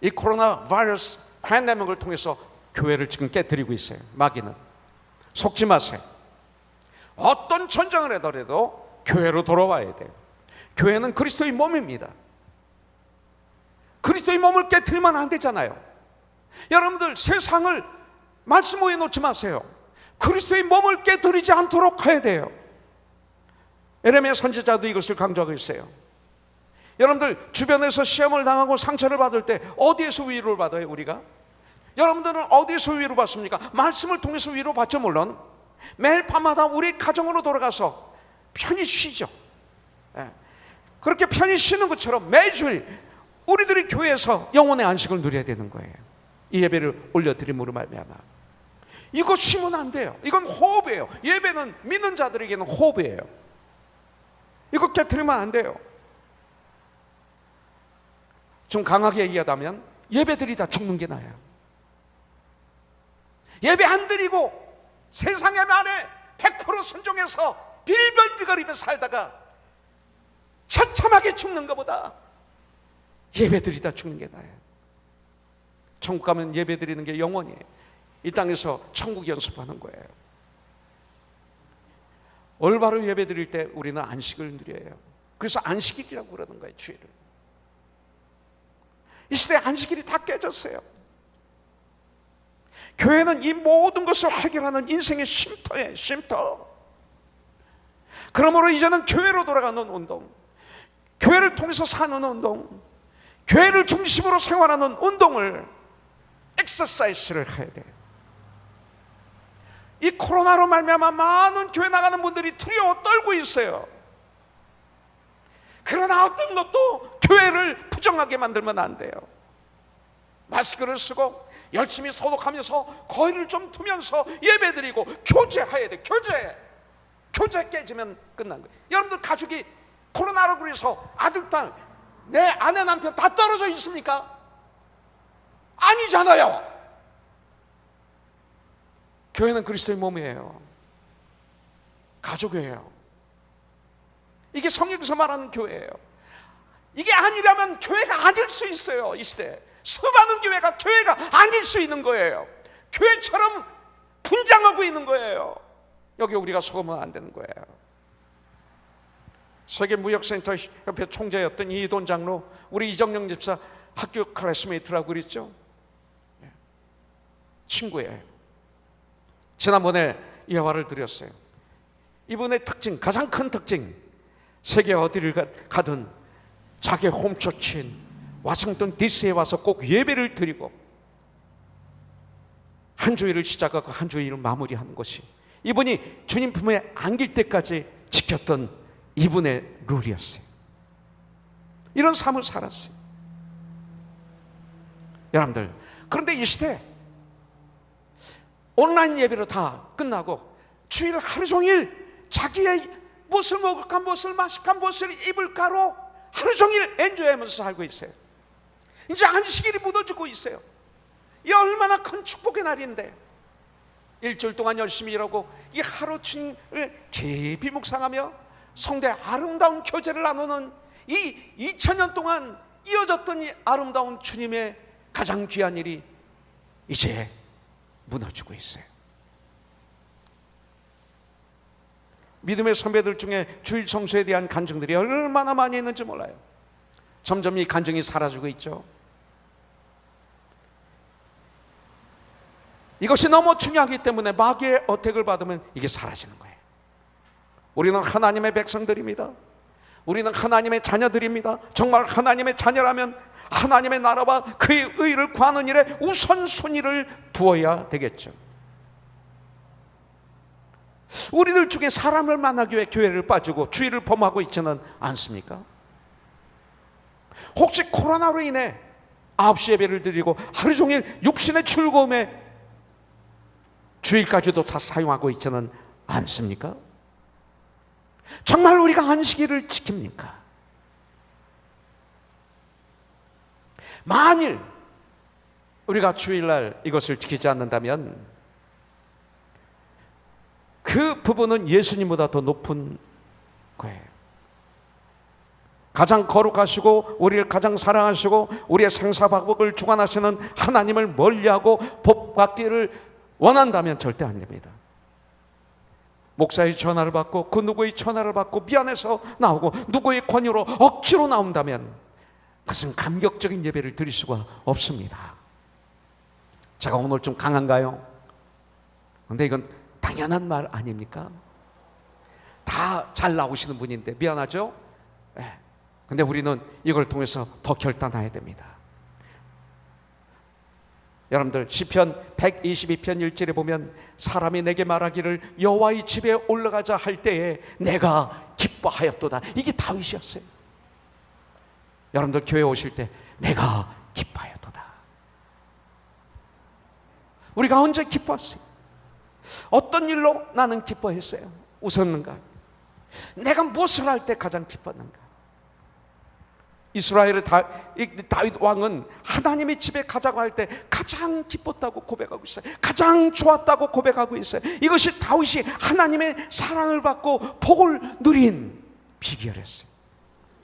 이 코로나 바이러스 팬데믹을 통해서 교회를 지금 깨뜨리고 있어요. 마귀는. 속지 마세요. 어떤 전쟁을 하더라도 교회로 돌아와야 돼요. 교회는 그리스도의 몸입니다. 그리스도의 몸을 깨뜨리면 안 되잖아요. 여러분들 세상을 말씀 위에 놓지 마세요. 그리스도의 몸을 깨뜨리지 않도록 해야 돼요. 에레미야 선지자도 이것을 강조하고 있어요. 여러분들 주변에서 시험을 당하고 상처를 받을 때 어디에서 위로를 받아요? 우리가? 여러분들은 어디에서 위로 받습니까? 말씀을 통해서 위로 받죠. 물론 매일 밤마다 우리 가정으로 돌아가서 편히 쉬죠. 그렇게 편히 쉬는 것처럼 매주일 우리들이 교회에서 영혼의 안식을 누려야 되는 거예요. 이 예배를 올려드림으로 말미암아. 이거 쉬면 안 돼요. 이건 호흡이에요. 예배는 믿는 자들에게는 호흡이에요. 이거 깨트리면 안 돼요. 좀 강하게 얘기하자면 예배드리다 죽는 게 나아요. 예배 안 드리고 세상의 말에 100% 순종해서 빌벌거리며 살다가 처참하게 죽는 것보다 예배드리다 죽는 게 나아요. 천국 가면 예배드리는 게 영원이에요. 이 땅에서 천국 연습하는 거예요. 올바로 예배드릴 때 우리는 안식을 누려요. 그래서 안식일이라고 그러는 거예요. 주일을. 이 시대에 안식일이 다 깨졌어요. 교회는 이 모든 것을 해결하는 인생의 쉼터예요. 쉼터. 그러므로 이제는 교회로 돌아가는 운동, 교회를 통해서 사는 운동, 교회를 중심으로 생활하는 운동을 엑서사이즈를 해야 돼요. 이 코로나로 말미암아 많은 교회 나가는 분들이 두려워 떨고 있어요. 그러나 어떤 것도 교회를 부정하게 만들면 안 돼요. 마스크를 쓰고 열심히 소독하면서 거리를 좀 두면서 예배드리고 교제해야 돼. 교제 깨지면 끝난 거예요. 여러분들 가족이 코로나로 그래서 아들, 딸, 내 아내, 남편 다 떨어져 있습니까? 아니잖아요. 교회는 그리스도의 몸이에요. 가족이에요. 이게 성경에서 말하는 교회예요. 이게 아니라면 교회가 아닐 수 있어요. 이 시대에 수많은 교회가 아닐 수 있는 거예요. 교회처럼 분장하고 있는 거예요. 여기 우리가 속으면 안 되는 거예요. 세계무역센터 협회 총재였던 이돈 장로, 우리 이정영 집사 학교 클래스메이트라고 그랬죠. 친구예요. 지난번에 예화를 드렸어요. 이분의 특징, 가장 큰 특징, 세계 어디를 가든 자기 홈처치인 워싱턴 DC에 와서 꼭 예배를 드리고 한 주일을 시작하고 한 주일을 마무리하는 것이 이분이 주님 품에 안길 때까지 지켰던 이분의 룰이었어요. 이런 삶을 살았어요. 여러분들, 그런데 이 시대 온라인 예배로 다 끝나고 주일 하루 종일 자기의 무엇을 먹을까, 무엇을 마실까, 무엇을 입을까로 하루 종일 엔조이하면서 살고 있어요. 이제 안식일이 무너지고 있어요. 이 얼마나 큰 축복의 날인데 일주일 동안 열심히 일하고 이 하루쯤을 깊이 묵상하며 성대 아름다운 교제를 나누는 이 2000년 동안 이어졌던 이 아름다운 주님의 가장 귀한 일이 이제 무너지고 있어요. 믿음의 선배들 중에 주일 성수에 대한 간증들이 얼마나 많이 있는지 몰라요. 점점 이 간증이 사라지고 있죠. 이것이 너무 중요하기 때문에 마귀의 어택을 받으면 이게 사라지는 거예요. 우리는 하나님의 백성들입니다. 우리는 하나님의 자녀들입니다. 정말 하나님의 자녀라면 하나님의 나라와 그의 의를 구하는 일에 우선순위를 두어야 되겠죠. 우리들 중에 사람을 만나기 위해 교회를 빠지고 주일을 범하고 있지는 않습니까? 혹시 코로나로 인해 9시 예배를 드리고 하루 종일 육신의 즐거움에 주일까지도 다 사용하고 있지는 않습니까? 정말 우리가 안식일을 지킵니까? 만일 우리가 주일날 이것을 지키지 않는다면 그 부분은 예수님보다 더 높은 거예요. 가장 거룩하시고 우리를 가장 사랑하시고 우리의 생사박복을 주관하시는 하나님을 멀리하고 법받기를 원한다면 절대 안 됩니다. 목사의 전화를 받고 그 누구의 전화를 받고 미안해서 나오고 누구의 권유로 억지로 나온다면 그것은 감격적인 예배를 드릴 수가 없습니다. 제가 오늘 좀 강한가요? 근데 이건 당연한 말 아닙니까? 다 잘 나오시는 분인데 미안하죠? 네. 근데 우리는 이걸 통해서 더 결단해야 됩니다. 여러분들 시편 122편 1절에 보면 사람이 내게 말하기를 여호와의 집에 올라가자 할 때에 내가 기뻐하였도다. 이게 다윗이었어요. 여러분들 교회 오실 때 내가 기뻐하였도다. 우리가 언제 기뻐했어요? 어떤 일로 나는 기뻐했어요? 웃었는가? 내가 무엇을 할 때 가장 기뻤는가? 이스라엘의 다윗 왕은 하나님의 집에 가자고 할 때 가장 기뻤다고 고백하고 있어요. 가장 좋았다고 고백하고 있어요. 이것이 다윗이 하나님의 사랑을 받고 복을 누린 비결이었어요.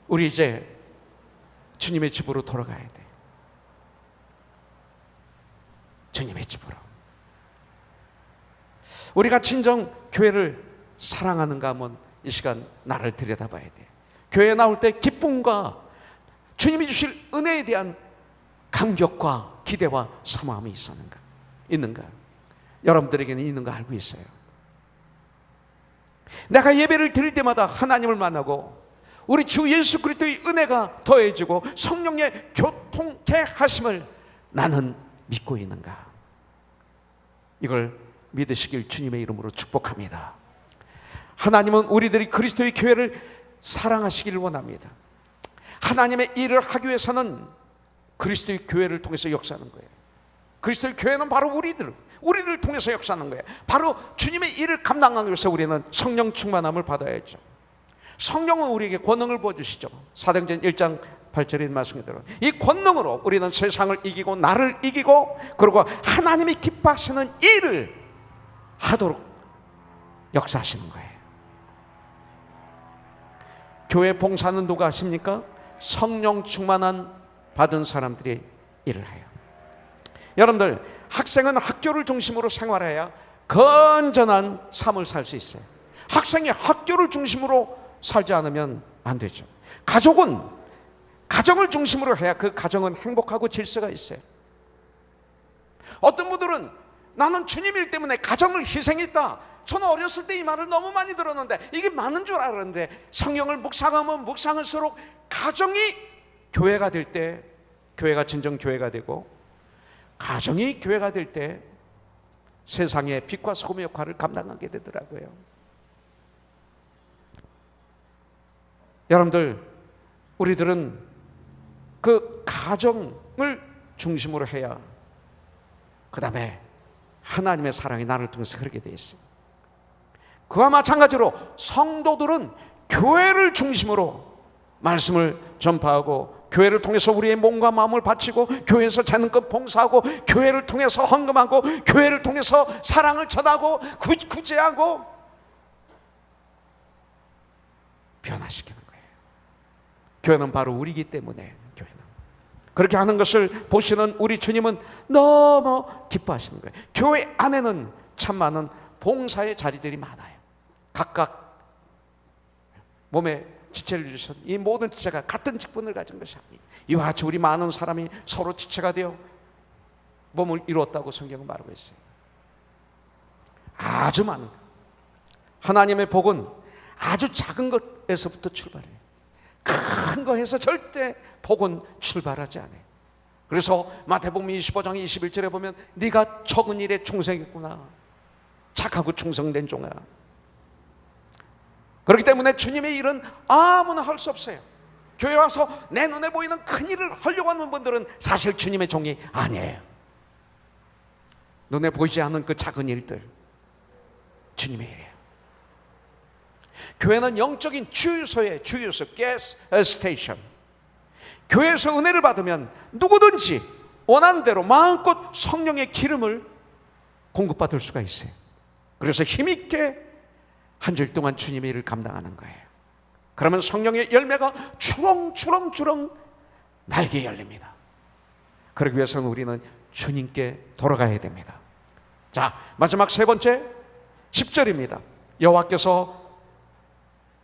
우리 이제 주님의 집으로 돌아가야 돼. 주님의 집으로. 우리가 진정 교회를 사랑하는가 하면 이 시간 나를 들여다봐야 돼. 교회에 나올 때 기쁨과 주님이 주실 은혜에 대한 감격과 기대와 사모함이 있는가? 여러분들에게는 있는 거 알고 있어요. 내가 예배를 드릴 때마다 하나님을 만나고 우리 주 예수 그리스도의 은혜가 더해지고 성령의 교통케 하심을 나는 믿고 있는가? 이걸 믿으시길 주님의 이름으로 축복합니다. 하나님은 우리들이 그리스도의 교회를 사랑하시기를 원합니다. 하나님의 일을 하기 위해서는 그리스도의 교회를 통해서 역사하는 거예요. 그리스도의 교회는 바로 우리를 통해서 역사하는 거예요. 바로 주님의 일을 감당하기 위해서 우리는 성령 충만함을 받아야죠. 성령은 우리에게 권능을 부어주시죠. 사도행전 1장 8절에 있는 말씀대로 이 권능으로 우리는 세상을 이기고 나를 이기고 그리고 하나님이 기뻐하시는 일을 하도록 역사하시는 거예요. 교회 봉사는 누가 하십니까? 성령 충만한 받은 사람들이 일을 해요. 여러분들 학생은 학교를 중심으로 생활해야 건전한 삶을 살 수 있어요. 학생이 학교를 중심으로 살지 않으면 안 되죠. 가족은 가정을 중심으로 해야 그 가정은 행복하고 질서가 있어요. 어떤 분들은 나는 주님 일 때문에 가정을 희생했다. 저는 어렸을 때 이 말을 너무 많이 들었는데 이게 맞는 줄 알았는데 성경을 묵상하면 묵상할수록 가정이 교회가 될 때 교회가 진정 교회가 되고 가정이 교회가 될 때 세상의 빛과 소금의 역할을 감당하게 되더라고요. 여러분들 우리들은 그 가정을 중심으로 해야 그 다음에 하나님의 사랑이 나를 통해서 흐르게 되어 있어요. 그와 마찬가지로 성도들은 교회를 중심으로 말씀을 전파하고 교회를 통해서 우리의 몸과 마음을 바치고 교회에서 재능껏 봉사하고 교회를 통해서 헌금하고 교회를 통해서 사랑을 전하고 구제하고 변화시키는 거예요. 교회는 바로 우리이기 때문에 교회는 그렇게 하는 것을 보시는 우리 주님은 너무 기뻐하시는 거예요. 교회 안에는 참 많은 봉사의 자리들이 많아요. 각각 몸에 지체를 주셔서 이 모든 지체가 같은 직분을 가진 것이 아닙니다. 이와 같이 우리 많은 사람이 서로 지체가 되어 몸을 이루었다고 성경은 말하고 있어요. 아주 많은 것. 하나님의 복은 아주 작은 것에서부터 출발해요. 큰 거에서 절대 복은 출발하지 않아요. 그래서 마태복음 25장 21절에 보면 네가 적은 일에 충성했구나. 착하고 충성된 종아. 그렇기 때문에 주님의 일은 아무나 할 수 없어요. 교회 와서 내 눈에 보이는 큰 일을 하려고 하는 분들은 사실 주님의 종이 아니에요. 눈에 보이지 않는 그 작은 일들, 주님의 일이에요. 교회는 영적인 주유소예요. 주유소, 가스 스테이션. 교회에서 은혜를 받으면 누구든지 원하는 대로 마음껏 성령의 기름을 공급받을 수가 있어요. 그래서 힘있게 한 주일 동안 주님의 일을 감당하는 거예요. 그러면 성령의 열매가 주렁주렁 나에게 열립니다. 그러기 위해서는 우리는 주님께 돌아가야 됩니다. 자, 마지막 세 번째 10절입니다. 여호와께서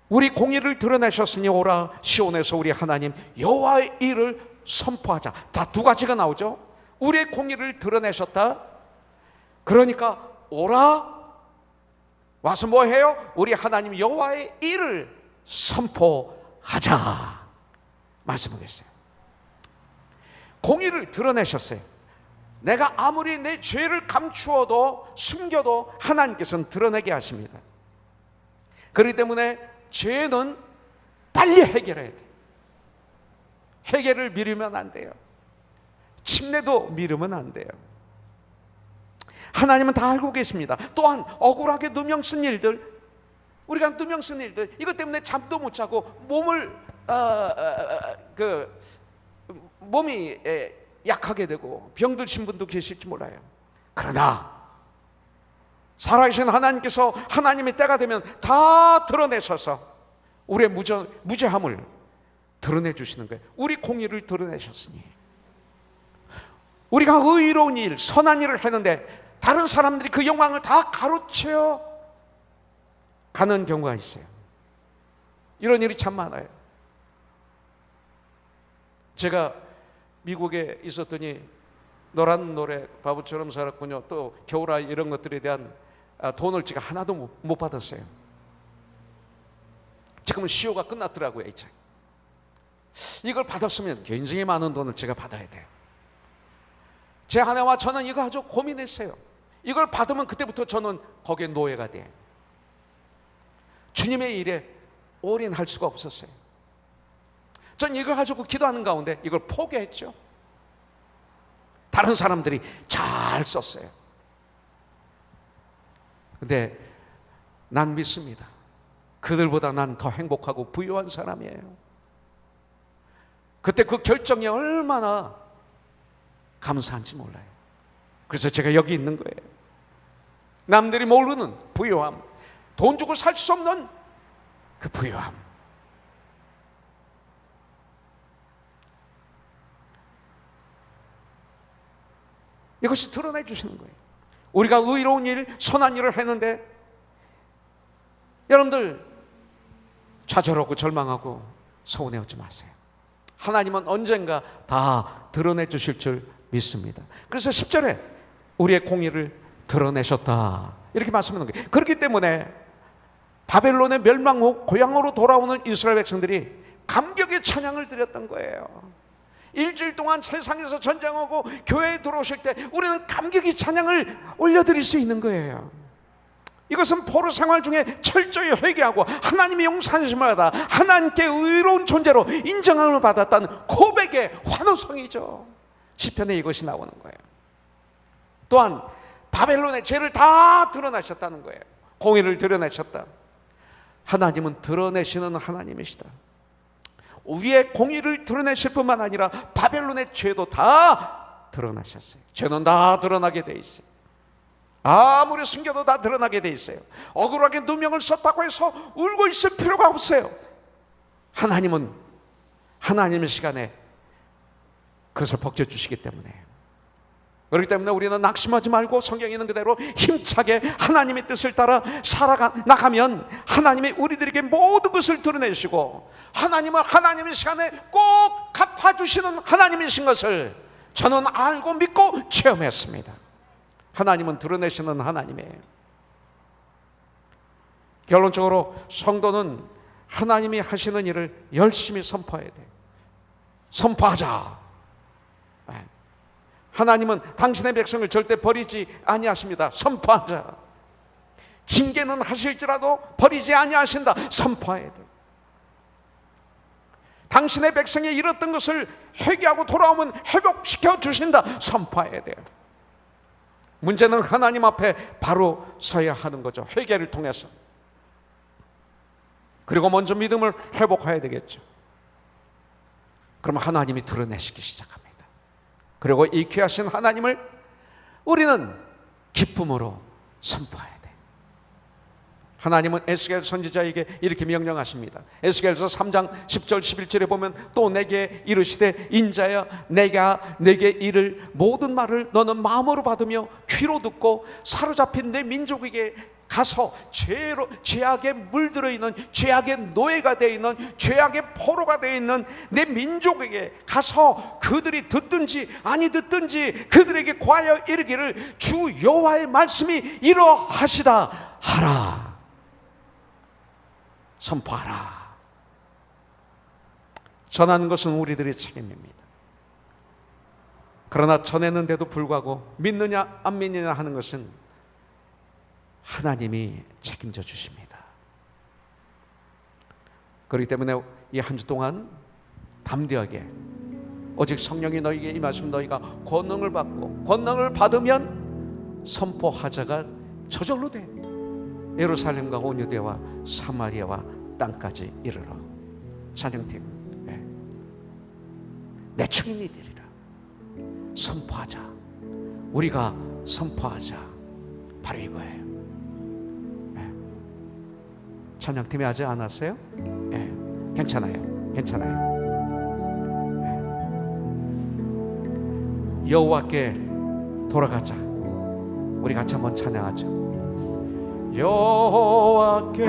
우리 공의를 드러내셨으니 오라 시온에서 우리 하나님 여호와의 일을 선포하자. 자, 두 가지가 나오죠. 우리의 공의를 드러내셨다. 그러니까 오라 와서 뭐 해요? 우리 하나님 여호와의 일을 선포하자 말씀하겠어요. 공의를 드러내셨어요. 내가 아무리 내 죄를 감추어도 숨겨도 하나님께서는 드러내게 하십니다. 그렇기 때문에 죄는 빨리 해결해야 돼. 해결을 미루면 안 돼요. 침례도 미루면 안 돼요. 하나님은 다 알고 계십니다. 또한 억울하게 누명 쓴 일들, 우리가 누명 쓴 일들, 이것 때문에 잠도 못 자고 몸이 약하게 되고 병들신 분도 계실지 몰라요. 그러나 살아계신 하나님께서 하나님의 때가 되면 다 드러내셔서 우리의 무죄함을 드러내 주시는 거예요. 우리 공의를 드러내셨으니 우리가 의로운 일, 선한 일을 했는데 다른 사람들이 그 영광을 다 가로채어 가는 경우가 있어요. 이런 일이 참 많아요. 제가 미국에 있었더니 너란 노래, 바보처럼 살았군요, 또 겨울아, 이런 것들에 대한 돈을 제가 하나도 못 받았어요. 지금은 시효가 끝났더라고요. 이걸 받았으면 굉장히 많은 돈을 제가 받아야 돼요. 제 아내와 저는 이거 아주 고민했어요. 이걸 받으면 그때부터 저는 거기에 노예가 돼. 주님의 일에 올인할 수가 없었어요. 전 이걸 가지고 기도하는 가운데 이걸 포기했죠. 다른 사람들이 잘 썼어요. 근데 난 믿습니다. 그들보다 난 더 행복하고 부유한 사람이에요. 그때 그 결정이 얼마나 감사한지 몰라요. 그래서 제가 여기 있는 거예요. 남들이 모르는 부유함, 돈 주고 살 수 없는 그 부유함. 이것이 드러내 주시는 거예요. 우리가 의로운 일, 선한 일을 했는데 여러분들 좌절하고 절망하고 서운해하지 마세요. 하나님은 언젠가 다 드러내 주실 줄 믿습니다. 그래서 10절에 우리의 공의를 드러내셨다 이렇게 말씀하는 거예요. 그렇기 때문에 바벨론의 멸망 후 고향으로 돌아오는 이스라엘 백성들이 감격의 찬양을 드렸던 거예요. 일주일 동안 세상에서 전쟁하고 교회에 들어오실 때 우리는 감격의 찬양을 올려드릴 수 있는 거예요. 이것은 포로 생활 중에 철저히 회개하고 하나님의 용서하심을 받아 하나님께 의로운 존재로 인정함을 받았다는 고백의 환호성이죠. 시편에 이것이 나오는 거예요. 또한 바벨론의 죄를 다 드러내셨다는 거예요. 공의를 드러내셨다. 하나님은 드러내시는 하나님이시다. 우리의 공의를 드러내실 뿐만 아니라 바벨론의 죄도 다 드러나셨어요. 죄는 다 드러나게 돼 있어요. 아무리 숨겨도 다 드러나게 돼 있어요. 억울하게 누명을 썼다고 해서 울고 있을 필요가 없어요. 하나님은 하나님의 시간에 그것을 벗겨주시기 때문에. 그렇기 때문에 우리는 낙심하지 말고 성경에 있는 그대로 힘차게 하나님의 뜻을 따라 살아나가면 하나님이 우리들에게 모든 것을 드러내시고 하나님은 하나님의 시간에 꼭 갚아주시는 하나님이신 것을 저는 알고 믿고 체험했습니다. 하나님은 드러내시는 하나님이에요. 결론적으로 성도는 하나님이 하시는 일을 열심히 선포해야 돼요. 선포하자. 하나님은 당신의 백성을 절대 버리지 아니하십니다. 선포하자. 징계는 하실지라도 버리지 아니하신다 선포해야 돼. 당신의 백성이 잃었던 것을 회개하고 돌아오면 회복시켜 주신다 선포해야 돼요. 문제는 하나님 앞에 바로 서야 하는 거죠. 회개를 통해서. 그리고 먼저 믿음을 회복해야 되겠죠. 그럼 하나님이 드러내시기 시작합니다. 그리고 이 귀하신 하나님을 우리는 기쁨으로 선포해야 돼. 하나님은 에스겔 선지자에게 이렇게 명령하십니다. 에스겔서 3장 10절 11절에 보면 또 내게 이르시되 인자야 내가 내게 이를 모든 말을 너는 마음으로 받으며 귀로 듣고 사로잡힌 내 민족에게 가서 죄악에 물들어 있는, 죄악의 노예가 되어 있는, 죄악의 포로가 되어 있는 내 민족에게 가서 그들이 듣든지 아니 듣든지 그들에게 과하여 이르기를 주 여호와의 말씀이 이러하시다 하라. 선포하라. 전하는 것은 우리들의 책임입니다. 그러나 전했는데도 불구하고 믿느냐 안 믿느냐 하는 것은 하나님이 책임져 주십니다. 그렇기 때문에 이 한 주 동안 담대하게 오직 성령이 너희에게 임하시면 너희가 권능을 받고 권능을 받으면 선포하자가 저절로 돼. 예루살렘과 온 유대와 사마리아와 땅까지 이르러. 찬양팀 내 증인이 되리라. 선포하자. 우리가 선포하자. 바로 이거예요. 찬양팀이 아직 안 왔어요? 괜찮아요. 괜찮아요. 여호와께 돌아가자. 우리 같이 한번 찬양하죠. 여호와께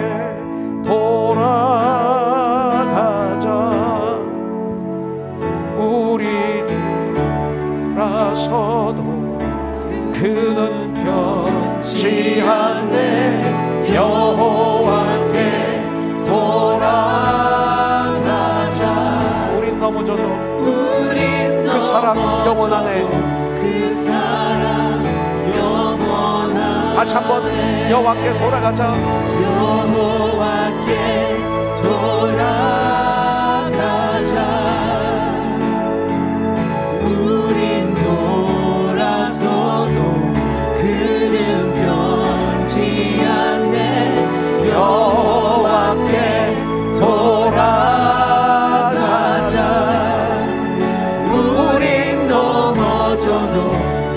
돌아가자. 우리라서도 그는 변치 않네. 여호와께 돌아가자. 우린 넘어져도 그 사랑 영원하네. 그 사랑 영원하네. 다시 한번 여호와께 돌아가자. 여호와께 돌아가자. 우린 돌아서도 그는 변치 않네. 여호와께 돌아가자. 우린 넘어져도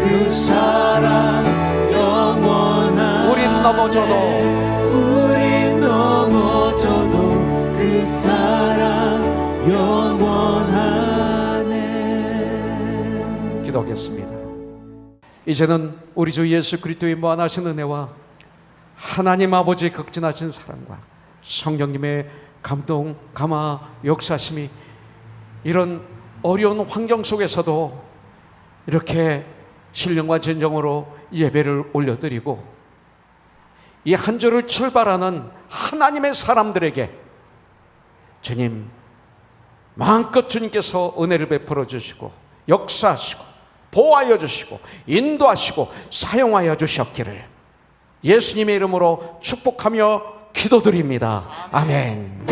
그 사랑 영원하네. 우린 넘어져도 그 사랑 영원하네. 기도하겠습니다. 이제는 우리 주 예수 그리스도의 무한하신 은혜와 하나님 아버지의 극진하신 사랑과 성령님의 감동, 감화, 역사심이 이런 어려운 환경 속에서도 이렇게 신령과 진정으로 예배를 올려드리고 이 한 주를 출발하는 하나님의 사람들에게 주님 마음껏 주님께서 은혜를 베풀어 주시고 역사하시고 보호하여 주시고 인도하시고 사용하여 주셨기를 예수님의 이름으로 축복하며 기도드립니다. 아멘.